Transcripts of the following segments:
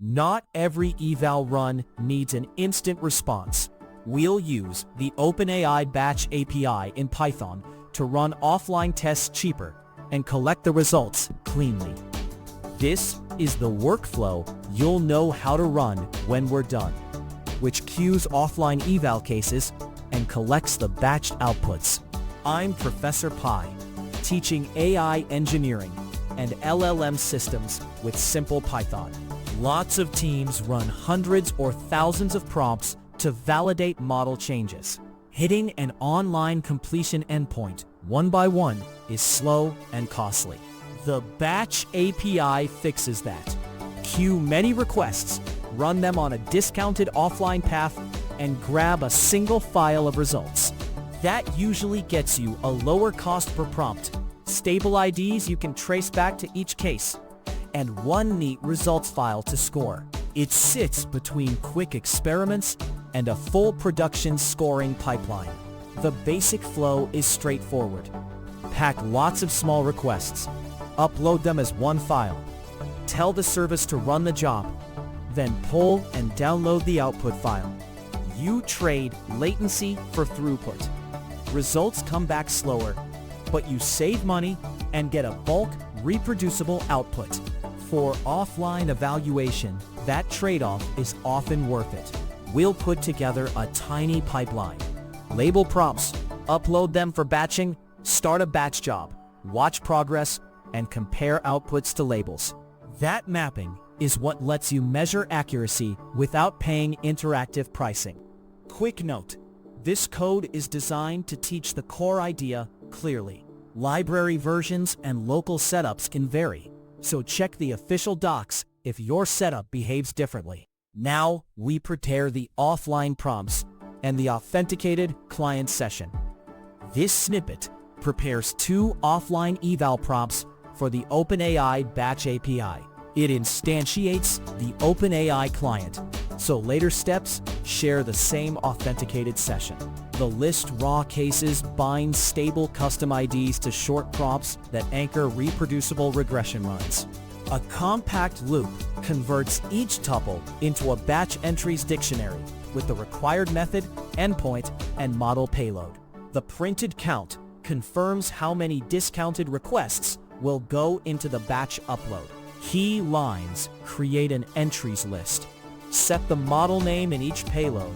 Not every eval run needs an instant response. We'll use the OpenAI Batch API in Python to run offline tests cheaper and collect the results cleanly. This is the workflow you'll know how to run when we're done, which queues offline eval cases and collects the batched outputs. I'm Professor Pi, teaching AI engineering and LLM systems with simple Python. Lots of teams run hundreds or thousands of prompts to validate model changes. Hitting an online completion endpoint one by one is slow and costly. The Batch API fixes that. Queue many requests, run them on a discounted offline path, and grab a single file of results. That usually gets you a lower cost per prompt, stable IDs you can trace back to each case, and one neat results file to score. It sits between quick experiments and a full production scoring pipeline. The basic flow is straightforward. Pack lots of small requests, upload them as one file, tell the service to run the job, then pull and download the output file. You trade latency for throughput. Results come back slower, but you save money and get a bulk, reproducible output. For offline evaluation, that trade-off is often worth it. We'll put together a tiny pipeline. Label prompts, upload them for batching, start a batch job, watch progress, and compare outputs to labels. That mapping is what lets you measure accuracy without paying interactive pricing. Quick note, this code is designed to teach the core idea clearly. Library versions and local setups can vary, so check the official docs if your setup behaves differently. Now we prepare the offline prompts and the authenticated client session. This snippet prepares 2 offline eval prompts for the OpenAI Batch API. It instantiates the OpenAI client, so later steps share the same authenticated session. The list raw cases binds stable custom IDs to short prompts that anchor reproducible regression runs. A compact loop converts each tuple into a batch entries dictionary with the required method, endpoint, and model payload. The printed count confirms how many discounted requests will go into the batch upload. Key lines create an entries list. Set the model name in each payload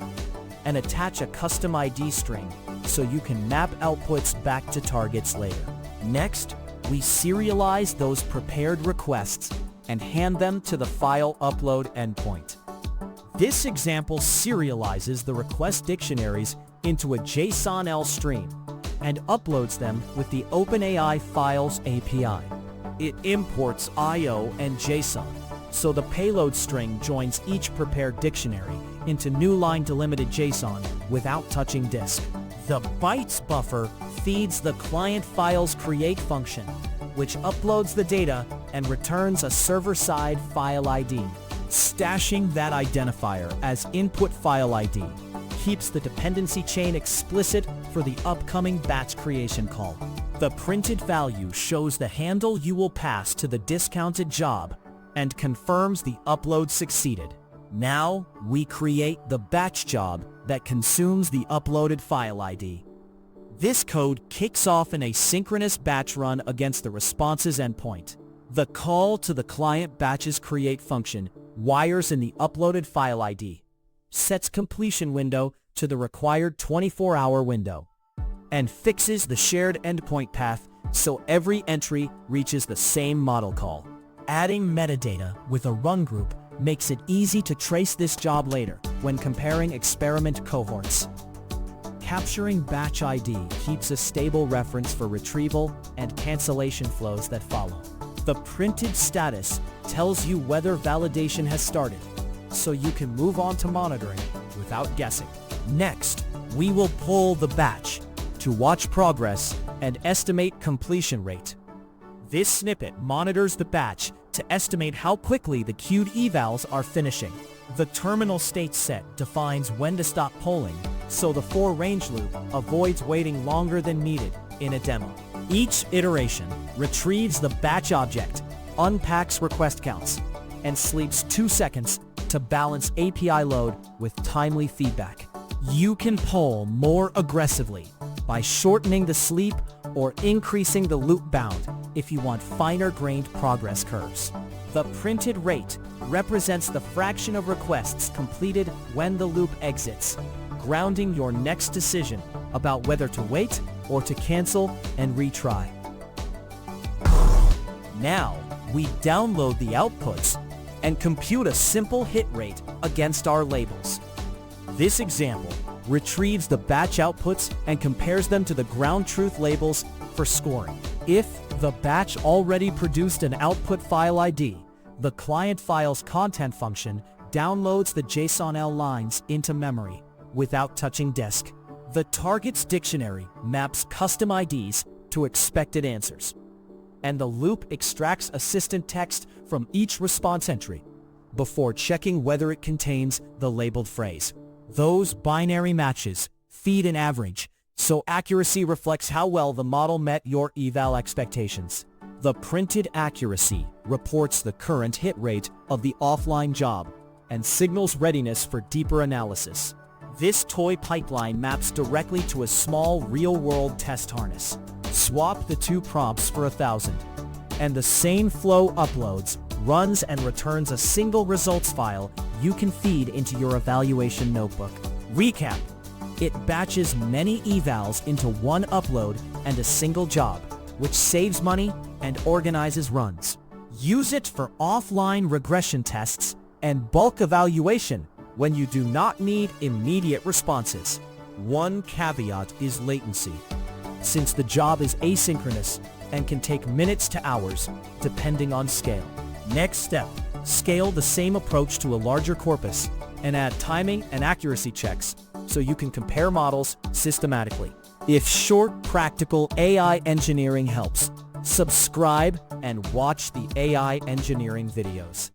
and attach a custom ID string so you can map outputs back to targets later. Next, we serialize those prepared requests and hand them to the file upload endpoint. This example serializes the request dictionaries into a JSONL stream and uploads them with the OpenAI Files API. It imports IO and JSON, so the payload string joins each prepared dictionary into new line delimited JSON without touching disk. The bytes buffer feeds the client files create function, which uploads the data and returns a server-side file ID. Stashing that identifier as input file ID keeps the dependency chain explicit for the upcoming batch creation call. The printed value shows the handle you will pass to the discounted job and confirms the upload succeeded. Now we create the batch job that consumes the uploaded file ID. This code kicks off an asynchronous batch run against the responses endpoint. The call to the client batches create function wires in the uploaded file ID, sets completion window to the required 24-hour window, and fixes the shared endpoint path so every entry reaches the same model call. Adding metadata with a run group makes it easy to trace this job later when comparing experiment cohorts. Capturing batch ID keeps a stable reference for retrieval and cancellation flows that follow. The printed status tells you whether validation has started, so you can move on to monitoring without guessing. Next, we will pull the batch to watch progress and estimate completion rate. This snippet monitors the batch to estimate how quickly the queued evals are finishing. The terminal state set defines when to stop polling, so the for range loop avoids waiting longer than needed in a demo. Each iteration retrieves the batch object, unpacks request counts, and sleeps 2 seconds to balance API load with timely feedback. You can poll more aggressively by shortening the sleep or increasing the loop bound if you want finer-grained progress curves. The printed rate represents the fraction of requests completed when the loop exits, grounding your next decision about whether to wait or to cancel and retry. Now, we download the outputs and compute a simple hit rate against our labels. This example retrieves the batch outputs and compares them to the ground truth labels for scoring. If the batch already produced an output file ID, the client file's content function downloads the JSONL lines into memory without touching disk. The target's dictionary maps custom IDs to expected answers, and the loop extracts assistant text from each response entry before checking whether it contains the labeled phrase. Those binary matches feed an average, so accuracy reflects how well the model met your eval expectations. The printed accuracy reports the current hit rate of the offline job and signals readiness for deeper analysis. This toy pipeline maps directly to a small real-world test harness. Swap the 2 prompts for 1,000, and the same flow uploads, runs, and returns a single results file you can feed into your evaluation notebook. Recap: it batches many evals into one upload and a single job, which saves money and organizes runs. Use it for offline regression tests and bulk evaluation when you do not need immediate responses. One caveat is latency, since the job is asynchronous and can take minutes to hours, depending on scale. Next step, scale the same approach to a larger corpus and add timing and accuracy checks so you can compare models systematically. If short, practical AI engineering helps, subscribe and watch the AI engineering videos.